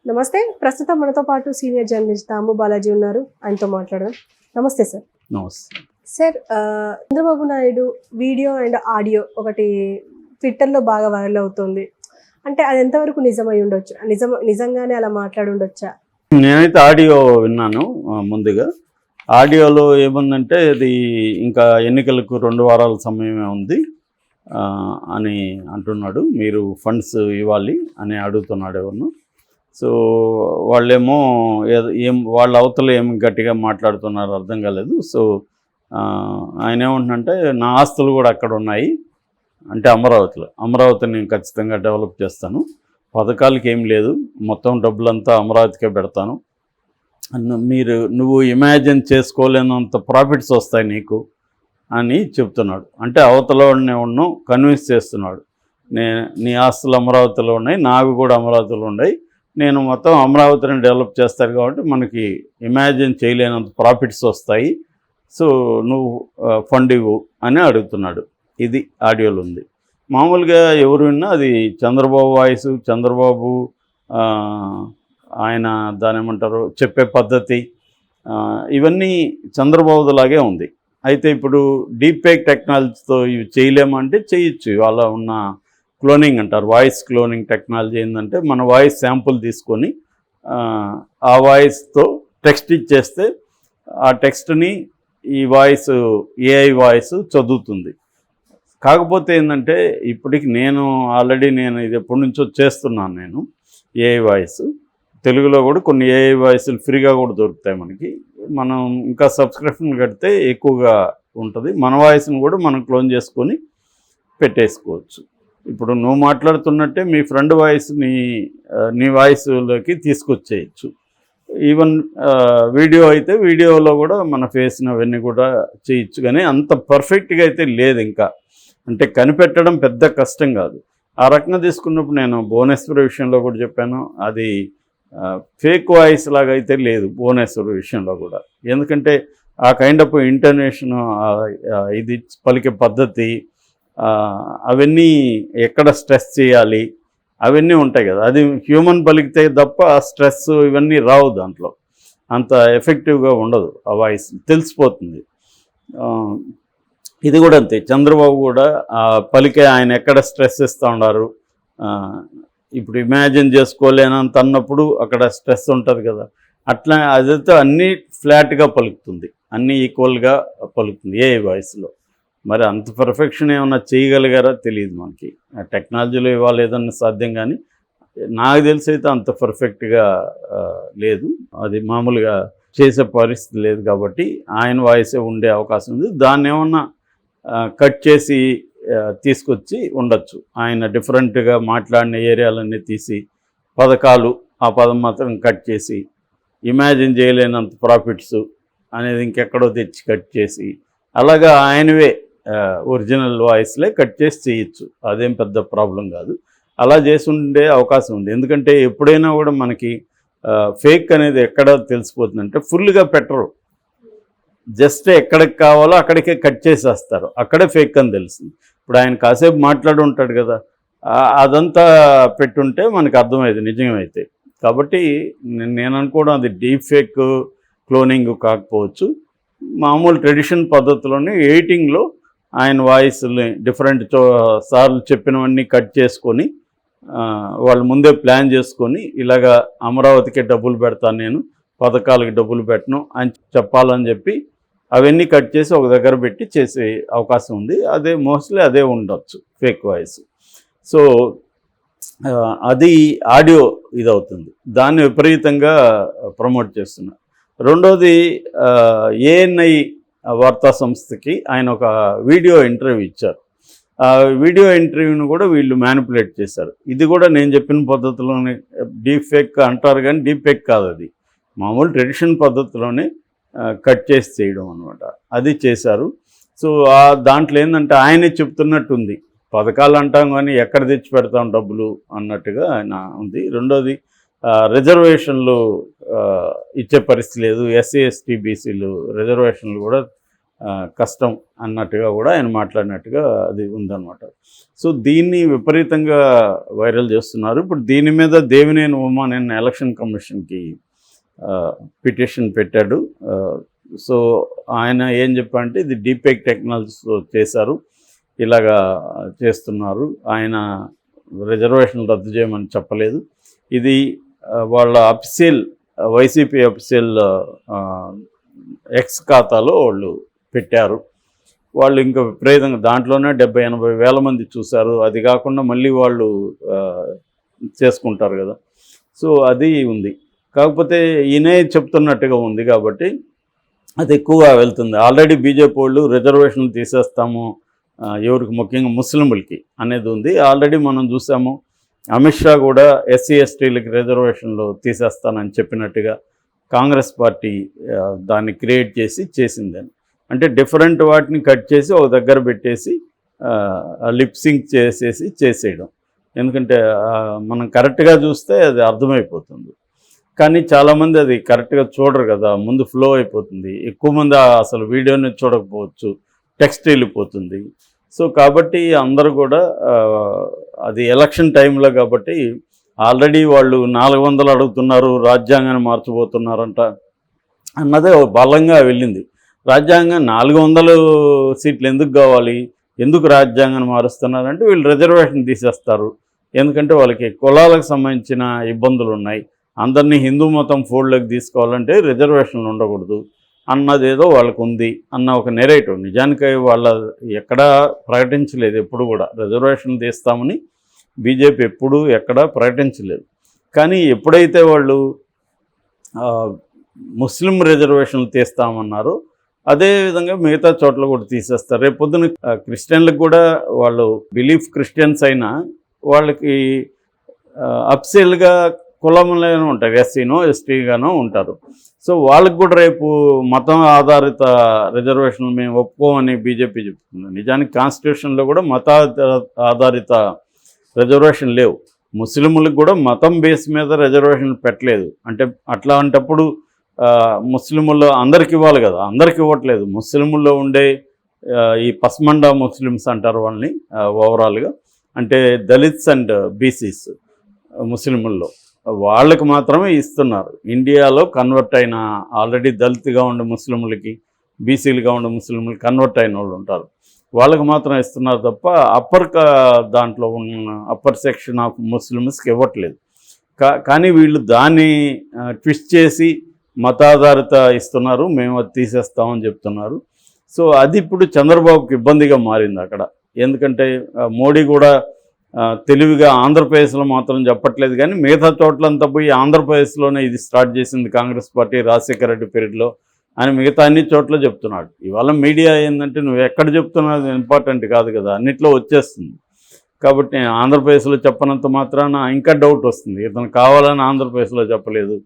నమస్తే. ప్రస్తుతం మనతో పాటు సీనియర్ జర్నలిస్ట్ దాము బాలాజీ ఉన్నారు. ఆయనతో మాట్లాడదాం. నమస్తే సార్. నమస్తే. Sir, Chandrababu Naidu video and audio ఒకటి ట్విట్టర్లో బాగా వైరల్ అవుతుంది. అంటే అది ఎంతవరకు నిజమై ఉండొచ్చు? నిజంగానే అలా మాట్లాడి ఉండొచ్చా? నేనైతే ఆడియో విన్నాను. ముందుగా ఆడియోలో ఏముందంటే అది ఇంకా ఎన్నికలకు 2 వారాల సమయమే ఉంది అని అంటున్నాడు. మీరు ఫండ్స్ ఇవ్వాలి అని అడుగుతున్నాడు ఎవరు. సో వాళ్ళేమో వాళ్ళ అవతల ఏం గట్టిగా మాట్లాడుతున్నారు అర్థం కాలేదు. సో ఆయన ఏమంటున్నంటే నా ఆస్తులు కూడా అక్కడ ఉన్నాయి, అంటే అమరావతిని నేను ఖచ్చితంగా డెవలప్ చేస్తాను, పథకాలకి ఏం లేదు, మొత్తం డబ్బులంతా అమరావతికే పెడతాను, నువ్వు ఇమాజిన్ చేసుకోలేనంత ప్రాఫిట్స్ వస్తాయి నీకు అని చెప్తున్నాడు. అంటే అవతల వాడిని కన్విన్స్ చేస్తున్నాడు. నీ ఆస్తులు అమరావతిలో ఉన్నాయి, నావి కూడా అమరావతిలో ఉన్నాయి, నేను మొత్తం అమరావతిని డెవలప్ చేస్తాను కాబట్టి మనకి ఇమాజిన్ చేయలేనంత ప్రాఫిట్స్ వస్తాయి, సో నువ్వు ఫండ్ ఇవ్వు అని అడుగుతున్నాడు. ఇది ఆడియోలో ఉంది. మామూలుగా ఎవరు విన్నా అది చంద్రబాబు వాయిస్, చంద్రబాబు ఆయన దాని ఏమంటారు చెప్పే పద్ధతి, ఇవన్నీ చంద్రబాబులాగే ఉంది. అయితే ఇప్పుడు డీప్ ఫేక్ టెక్నాలజీతో ఇవి చేయలేమంటే చేయొచ్చు. ఇవాళ ఉన్న క్లోనింగ్ అంటారు, వాయిస్ క్లోనింగ్ టెక్నాలజీ ఏంటంటే మన వాయిస్ శాంపుల్ తీసుకొని ఆ వాయిస్తో టెక్స్ట్ ఇచ్చేస్తే ఆ టెక్స్ట్ని ఈ వాయిస్ ఏఐ వాయిస్ చదువుతుంది. కాకపోతే ఏంటంటే ఇప్పటికి ఆల్రెడీ నేను ఇది ఎప్పటి నుంచో చేస్తున్నాను. నేను ఏఐ వాయిస్ తెలుగులో కూడా కొన్ని ఏఐ వాయిస్లు ఫ్రీగా కూడా దొరుకుతాయి మనకి. మనం ఇంకా సబ్స్క్రిప్షన్ కడితే ఎక్కువగా ఉంటుంది. మన వాయిస్ని కూడా మనం క్లోన్ చేసుకొని పెట్టేసుకోవచ్చు. ఇప్పుడు నువ్వు మాట్లాడుతున్నట్టే మీ ఫ్రెండ్ వాయిస్ని నీ వాయిస్లోకి తీసుకొచ్చేయచ్చు. ఈవెన్ వీడియో అయితే వీడియోలో కూడా మన ఫేస్ని అవన్నీ కూడా చేయొచ్చు. కానీ అంత పర్ఫెక్ట్గా అయితే లేదు ఇంకా. అంటే కనిపెట్టడం పెద్ద కష్టం కాదు. ఆ రకంగా తీసుకున్నప్పుడు నేను భువనేశ్వర్ విషయంలో కూడా చెప్పాను, అది ఫేక్ వాయిస్ లాగా అయితే లేదు భువనేశ్వర్ విషయంలో కూడా. ఎందుకంటే ఆ కైండ్ ఆఫ్ ఇంటర్నేషన్, ఇది పలికే పద్ధతి, అవన్నీ ఎక్కడ స్ట్రెస్ చేయాలి అవన్నీ ఉంటాయి కదా. అది హ్యూమన్ పలికితే తప్ప ఆ స్ట్రెస్ ఇవన్నీ రావు, దాంట్లో అంత ఎఫెక్టివ్గా ఉండదు. ఆ వాయిస్ తెలిసిపోతుంది. ఇది కూడా అంతే. చంద్రబాబు కూడా పలికే ఆయన ఎక్కడ స్ట్రెస్ ఇస్తూ ఉన్నారు. ఇప్పుడు ఇమాజిన్ చేసుకోలేనంత అన్నప్పుడు అక్కడ స్ట్రెస్ ఉంటుంది కదా, అట్లా అదైతే అన్నీ ఫ్లాట్గా పలుకుతుంది, అన్నీ ఈక్వల్గా పలుకుతుంది ఏ వాయిస్లో. మరి అంత పర్ఫెక్షన్ ఏమన్నా చేయగలిగారా తెలియదు మనకి. టెక్నాలజీలో ఇవాళ ఏదన్నా సాధ్యం, కానీ నాకు తెలిసి అయితే అంత పర్ఫెక్ట్గా లేదు. అది మామూలుగా చేసే పరిస్థితి లేదు కాబట్టి ఆయన వాయిసే ఉండే అవకాశం ఉంది. దాన్ని ఏమన్నా కట్ చేసి తీసుకొచ్చి ఉండొచ్చు. ఆయన డిఫరెంట్గా మాట్లాడిన ఏరియాలన్నీ తీసి పథకాలు, ఆ పదం మాత్రం కట్ చేసి ఇమాజిన్ చేయలేనంత ప్రాఫిట్స్ అనేది ఇంకెక్కడో తెచ్చి కట్ చేసి అలాగా ఆయనవే ఒరిజినల్ వాయిస్లే కట్ చేసి చేయొచ్చు. అదేం పెద్ద ప్రాబ్లం కాదు. అలా చేసి ఉండే అవకాశం ఉంది. ఎందుకంటే ఎప్పుడైనా కూడా మనకి ఫేక్ అనేది ఎక్కడ తెలిసిపోతుందంటే ఫుల్గా పెట్టరు, జస్ట్ ఎక్కడికి కావాలో అక్కడికే కట్ చేసేస్తారు, అక్కడే ఫేక్ అని తెలుస్తుంది. ఇప్పుడు ఆయన కాసేపు మాట్లాడి ఉంటాడు కదా, అదంతా పెట్టుంటే మనకు అర్థమైంది నిజమైతే. కాబట్టి నేను అనుకోవడం అది డీప్ ఫేక్ క్లోనింగ్ కాకపోవచ్చు. మామూలు ట్రెడిషన్ పద్ధతిలోనే ఎడిటింగ్లో ఆయన వాయిస్ని డిఫరెంట్ సార్లు చెప్పినవన్నీ కట్ చేసుకొని వాళ్ళు ముందే ప్లాన్ చేసుకొని ఇలాగా అమరావతికి డబ్బులు పెడతాను, నేను పథకాలకి డబ్బులు పెట్టను అని చెప్పాలని చెప్పి అవన్నీ కట్ చేసి ఒక దగ్గర పెట్టి చేసే అవకాశం ఉంది. అదే మోస్ట్లీ అదే ఉండొచ్చు ఫేక్ వాయిస్. సో అది ఆడియో ఇదవుతుంది, దాన్ని విపరీతంగా ప్రమోట్ చేస్తున్నారు. రెండోది ఏఎన్ఐ వార్తా సంస్థకి ఆయన ఒక వీడియో ఇంటర్వ్యూ ఇచ్చారు. ఆ వీడియో ఇంటర్వ్యూని కూడా వీళ్ళు మ్యానిపులేట్ చేశారు. ఇది కూడా నేను చెప్పిన పద్ధతిలోనే డీప్ ఫేక్ అంటారు, కానీ డీప్ ఫేక్ కాదు, అది మామూలు ట్రెడిషన్ పద్ధతిలోనే కట్ చేసి చేయడం అనమాట. అది చేశారు. సో దాంట్లో ఏంటంటే ఆయనే చెప్తున్నట్టుంది, పథకాలు అంటాం కానీ ఎక్కడ తెచ్చి పెడతాం డబ్బులు అన్నట్టుగా ఆయన ఉంది. రెండోది రిజర్వేషన్లు ఇచ్చే పరిస్థితి లేదు, ఎస్సీ ఎస్టీ బీసీలు రిజర్వేషన్లు కూడా కష్టం అన్నట్టుగా కూడా ఆయన మాట్లాడినట్టుగా అది ఉందన్నమాట. సో దీన్ని విపరీతంగా వైరల్ చేస్తున్నారు. ఇప్పుడు దీని మీద దేవినేని ఉమా నిన్న ఎలక్షన్ కమిషన్కి పిటిషన్ పెట్టాడు. సో ఆయన ఏం చెప్పారంటే ఇది డీపేక్ టెక్నాలజీతో చేశారు, ఇలాగా చేస్తున్నారు, ఆయన రిజర్వేషన్ రద్దు చేయమని చెప్పలేదు, ఇది వాళ్ళ అఫీషియల్ వైసీపీ అఫీషియల్ ఎక్స్ ఖాతాలో వాళ్ళు పెట్టారు. వాళ్ళు ఇంకా విపరీతంగా దాంట్లోనే 70-80 వేల మంది చూశారు. అది కాకుండా మళ్ళీ వాళ్ళు చేసుకుంటారు కదా, సో అది ఉంది. కాకపోతే ఈయనే చెప్తున్నట్టుగా ఉంది కాబట్టి అది ఎక్కువగా వెళ్తుంది. ఆల్రెడీ బీజేపీ వాళ్ళు రిజర్వేషన్లు తీసేస్తాము ఎవరికి, ముఖ్యంగా ముస్లింలకి అనేది ఉంది. ఆల్రెడీ మనం చూసాము అమిత్ షా కూడా ఎస్సీ ఎస్టీలకి రిజర్వేషన్లు తీసేస్తానని చెప్పినట్టుగా కాంగ్రెస్ పార్టీ దాన్ని క్రియేట్ చేసిందని. అంటే డిఫరెంట్ వాటిని కట్ చేసి ఒక దగ్గర పెట్టేసి లిప్సింక్ చేసేయడం. ఎందుకంటే మనం కరెక్ట్గా చూస్తే అది అర్థమైపోతుంది, కానీ చాలామంది అది కరెక్ట్గా చూడరు కదా, ముందు ఫ్లో అయిపోతుంది, ఎక్కువ మంది అసలు వీడియోని చూడకపోవచ్చు, టెక్స్ట్ వెళ్ళిపోతుంది. సో కాబట్టి అందరూ కూడా అది ఎలక్షన్ టైంలో కాబట్టి ఆల్రెడీ వాళ్ళు 400 అడుగుతున్నారు, రాజ్యాంగాన్ని మార్చబోతున్నారంట అన్నదే బలంగా వెళ్ళింది. రాజ్యాంగం 400 సీట్లు ఎందుకు కావాలి, ఎందుకు రాజ్యాంగాన్ని మారుస్తున్నారంటే వీళ్ళు రిజర్వేషన్ తీసేస్తారు, ఎందుకంటే వాళ్ళకి కులాలకు సంబంధించిన ఇబ్బందులు ఉన్నాయి, అందరినీ హిందూ మతం ఫోల్డ్లోకి తీసుకోవాలంటే రిజర్వేషన్లు ఉండకూడదు అన్నదేదో వాళ్ళకు ఉంది అన్న ఒక నెరేటివ్. నిజానికి వాళ్ళ ఎక్కడా ప్రకటించలేదు, ఎప్పుడు కూడా రిజర్వేషన్ తీస్తామని బీజేపీ ఎప్పుడూ ఎక్కడా ప్రకటించలేదు. కానీ ఎప్పుడైతే వాళ్ళు ముస్లిం రిజర్వేషన్లు తీస్తామన్నారో అదేవిధంగా మిగతా చోట్ల కూడా తీసేస్తారు. రేపు పొద్దున క్రిస్టియన్లకు కూడా వాళ్ళు బిలీఫ్ క్రిస్టియన్స్ అయినా వాళ్ళకి అఫీషియల్గా కులంలోనే ఉంటారు, ఎస్సీనో ఎస్టీగానో ఉంటారు. సో వాళ్ళకి కూడా రేపు మతం ఆధారిత రిజర్వేషన్లు మేము ఒప్పుకోమని బీజేపీ చెప్తుంది. నిజానికి కాన్స్టిట్యూషన్లో కూడా మత ఆధారిత రిజర్వేషన్ లేవు. ముస్లింలకు కూడా మతం బేస్ మీద రిజర్వేషన్లు పెట్టలేదు. అంటే అట్లాంటప్పుడు ముస్లింల్లో అందరికి ఇవ్వాలి కదా, అందరికి ఇవ్వట్లేదు. ముస్లింల్లో ఉండే ఈ పస్మండా ముస్లిమ్స్ అంటారు వాళ్ళని ఓవరాల్గా, అంటే దళిత్స్ అండ్ బీసీస్ ముస్లింల్లో వాళ్ళకి మాత్రమే ఇస్తున్నారు. ఇండియాలో కన్వర్ట్ అయిన ఆల్రెడీ దళిత్గా ఉండే ముస్లింలకి, బీసీలుగా ఉండే ముస్లింలకి కన్వర్ట్ అయిన వాళ్ళు ఉంటారు, వాళ్ళకి మాత్రం ఇస్తున్నారు తప్ప దాంట్లో ఉన్న అప్పర్ సెక్షన్ ఆఫ్ ముస్లిమ్స్కి ఇవ్వట్లేదు. కానీ వీళ్ళు దాన్ని ట్విస్ట్ చేసి మతాధారిత ఇస్తున్నారు, మేము అది తీసేస్తామని చెప్తున్నారు. సో అది ఇప్పుడు చంద్రబాబుకి ఇబ్బందిగా మారింది అక్కడ. ఎందుకంటే మోడీ కూడా తెలివిగా ఆంధ్రప్రదేశ్లో మాత్రం చెప్పట్లేదు, కానీ మిగతా చోట్లంతా పోయి ఆంధ్రప్రదేశ్లోనే ఇది స్టార్ట్ చేసింది కాంగ్రెస్ పార్టీ రాజశేఖర రెడ్డి పీరియడ్లో అని మిగతా అన్ని చోట్ల చెప్తున్నాడు. ఇవాళ మీడియా ఏంటంటే నువ్వు ఎక్కడ చెప్తున్నది ఇంపార్టెంట్ కాదు కదా, అన్నిట్లో వచ్చేస్తుంది. కాబట్టి ఆంధ్రప్రదేశ్లో చెప్పనంత మాత్రాన ఇంకా డౌట్ వస్తుంది, ఇతను కావాలని ఆంధ్రప్రదేశ్లో చెప్పలేదు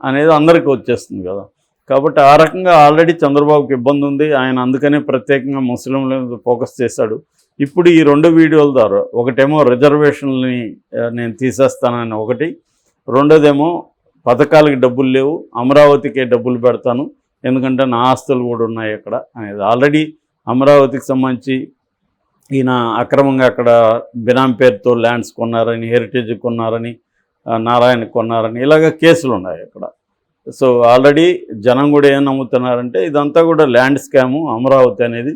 అనేది అందరికీ వచ్చేస్తుంది కదా. కాబట్టి ఆ రకంగా ఆల్రెడీ చంద్రబాబుకి ఇబ్బంది ఉంది. ఆయన అందుకనే ప్రత్యేకంగా ముస్లింల మీద ఫోకస్ చేశాడు. ఇప్పుడు ఈ 2 వీడియోల ద్వారా, ఒకటేమో రిజర్వేషన్లని నేను తీసేస్తానని ఒకటి, రెండోదేమో పథకాలకి డబ్బులు లేవు, అమరావతికే డబ్బులు పెడతాను ఎందుకంటే నా ఆస్తులు కూడా ఉన్నాయి అక్కడ అనేది. ఆల్రెడీ అమరావతికి సంబంధించి ఈయన అక్రమంగా అక్కడ బినామీ పేరుతో ల్యాండ్స్ కొన్నారని, హెరిటేజ్ కొన్నారని, నారాయణ కొన్నారని ఇలాగ కేసులు ఉన్నాయి అక్కడ. సో ఆల్రెడీ జనం కూడా ఏం నమ్ముతున్నారంటే ఇదంతా కూడా ల్యాండ్ స్కాము అమరావతి అనేది.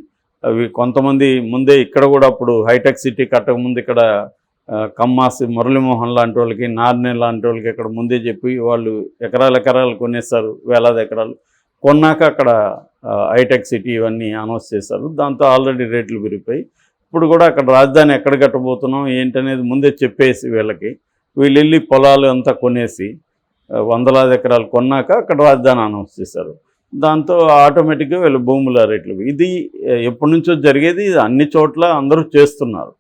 అవి కొంతమంది ముందే ఇక్కడ కూడా అప్పుడు హైటెక్ సిటీ కట్టకముందు ఇక్కడ కమ్మాసి మురళీమోహన్ లాంటి వాళ్ళకి, నార్నే లాంటి వాళ్ళకి ఇక్కడ ముందే చెప్పి వాళ్ళు ఎకరాలు కొనేస్తారు, వేలాది ఎకరాలు కొన్నాక అక్కడ హైటెక్ సిటీ ఇవన్నీ అనౌన్స్ చేశారు. దాంతో ఆల్రెడీ రేట్లు పెరిగిపోయి ఇప్పుడు కూడా అక్కడ రాజధాని ఎక్కడ కట్టబోతున్నాం ఏంటనేది ముందే చెప్పేసి వీళ్ళు వెళ్ళి పొలాలు అంతా కొనేసి వందలాది ఎకరాలు కొన్నాక అక్కడ రాజధాని అనౌన్స్ చేశారు. దాంతో ఆటోమేటిక్గా వీళ్ళు భూముల రేట్లు, ఇది ఎప్పటి నుంచో జరిగేది, ఇది అన్ని చోట్ల అందరూ చేస్తున్నారు.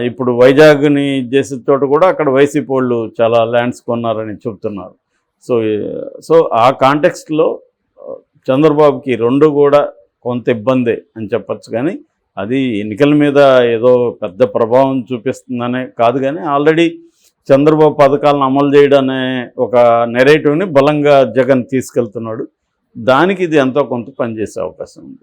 ఇప్పుడు వైజాగ్ని చేసే చోట కూడా అక్కడ వైసీపీ వాళ్ళు చాలా ల్యాండ్స్ కొన్నారని చెప్తున్నారు. సో ఆ కాంటెక్స్ట్లో చంద్రబాబుకి 2 కూడా కొంత ఇబ్బందే అని చెప్పచ్చు. కానీ అది ఎన్నికల మీద ఏదో పెద్ద ప్రభావం చూపిస్తుందనే కాదు, కానీ ఆల్రెడీ చంద్రబాబు పథకాలను అమలు చేయడం అనే ఒక నెరేటివ్ని బలంగా జగన్ తీసుకెళ్తున్నాడు. దానికి ఇది ఎంతో కొంత పనిచేసే అవకాశం ఉంది.